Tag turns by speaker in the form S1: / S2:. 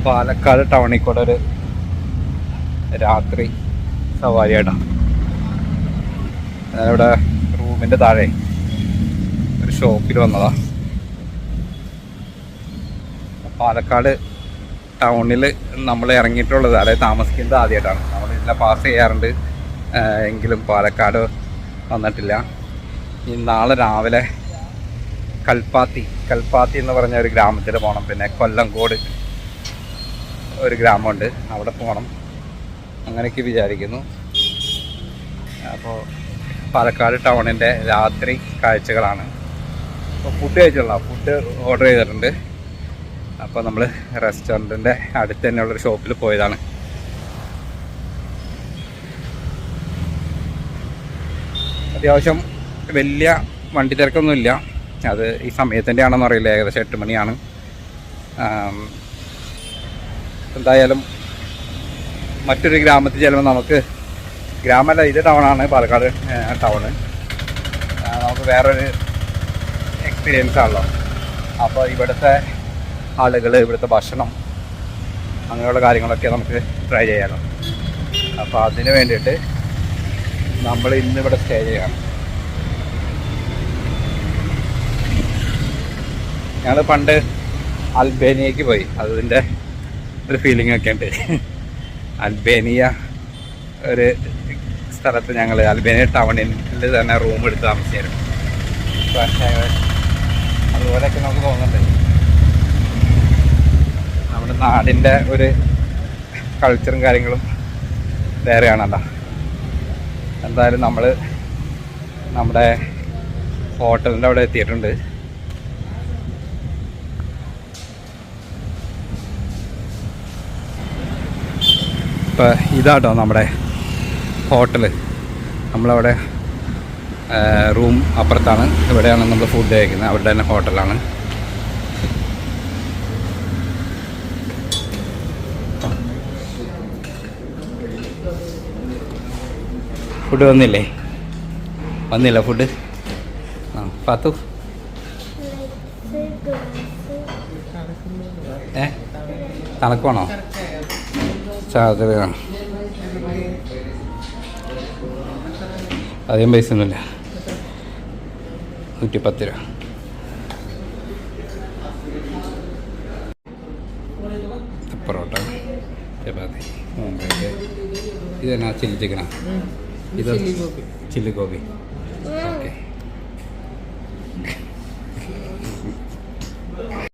S1: പാലക്കാട് ടൗണിൽ കൂടെ ഒരു രാത്രി സവാരിയായിട്ടാണ്. ഞാനിവിടെ റൂമിൻ്റെ താഴെ ഒരു ഷോപ്പിൽ വന്നതാ. പാലക്കാട് ടൗണിൽ നമ്മൾ ഇറങ്ങിയിട്ടുള്ളത്, അതായത് താമസിക്കുന്നത് ആദ്യമായിട്ടാണ്. നമ്മൾ ഇതിനെ പാസ് ചെയ്യാറുണ്ട്, എങ്കിലും പാലക്കാട് വന്നിട്ടില്ല. ഈ നാളെ രാവിലെ കൽപ്പാത്തി എന്ന് പറഞ്ഞ ഒരു ഗ്രാമത്തിൽ പോകണം. പിന്നെ കൊല്ലങ്കോട് ഒരു ഗ്രാമമുണ്ട്, അവിടെ പോകണം. അങ്ങനെയൊക്കെ വിചാരിക്കുന്നു. അപ്പോൾ പാലക്കാട് ടൗണിൻ്റെ രാത്രി കാഴ്ചകളാണ്. അപ്പോൾ ഫുഡ് ഓർഡർ ചെയ്തിട്ടുണ്ട്. അപ്പോൾ നമ്മൾ റെസ്റ്റോറൻറ്റിൻ്റെ അടുത്ത് തന്നെയുള്ളൊരു ഷോപ്പിൽ പോയതാണ്. അത്യാവശ്യം വലിയ വണ്ടി തിരക്കൊന്നുമില്ല. അത് ഈ സമയത്തിൻ്റെ ആണെന്ന് അറിയില്ല, ഏകദേശം 8 മണിയാണ്. എന്തായാലും മറ്റൊരു ഗ്രാമത്തിൽ ചെല്ലുമ്പോൾ നമുക്ക്, ഗ്രാമമല്ല ഇത് ടൗണാണ്, പാലക്കാട് ടൗണ്, നമുക്ക് വേറൊരു എക്സ്പീരിയൻസ് ആണല്ലോ. അപ്പോൾ ഇവിടുത്തെ ആളുകൾ, ഇവിടുത്തെ ഭക്ഷണം, അങ്ങനെയുള്ള കാര്യങ്ങളൊക്കെ നമുക്ക് ട്രൈ ചെയ്യാമല്ലോ. അപ്പോൾ അതിന് വേണ്ടിയിട്ട് നമ്മൾ ഇന്നിവിടെ സ്റ്റേ ചെയ്യണം. ഞങ്ങൾ പണ്ട് അൽബേനിയക്ക് പോയി, അതിൻ്റെ ഒരു ഫീലിംഗ് ഒക്കെ ഉണ്ട്. അൽബേനിയ ഒരു സ്ഥലത്ത് ഞങ്ങൾ അൽബേനിയ ടൗണിൽ തന്നെ റൂം എടുത്ത് താമസിച്ചായിരുന്നു. പക്ഷേ അതുപോലെയൊക്കെ നമുക്ക് തോന്നുന്നുണ്ട്. നമ്മുടെ നാടിൻ്റെ ഒരു കൾച്ചറും കാര്യങ്ങളും വേറെയാണല്ലോ. എന്തായാലും നമ്മൾ നമ്മുടെ ഹോട്ടലിൻ്റെ അവിടെ എത്തിയിട്ടുണ്ട്. ഇപ്പോൾ ഇതാട്ടോ നമ്മുടെ ഹോട്ടൽ. നമ്മളവിടെ റൂം അപ്പുറത്താണ്, ഇവിടെയാണ് നമ്മൾ ഫുഡ് കഴിക്കുന്നത്. അവരുടെ തന്നെ ഹോട്ടലാണ്. ഫുഡ് വന്നില്ല ഫുഡ്. പാത്തു തണുക്കണോ? ചാർജറാണ്. അധികം പൈസ ഒന്നുമില്ല, 110 രൂപ. പൊറോട്ട, ചപ്പാത്തി, ഇതെന്നാ ചില്ലി ചിക്കനാ? ഇത് ചില്ലി ഗോബി.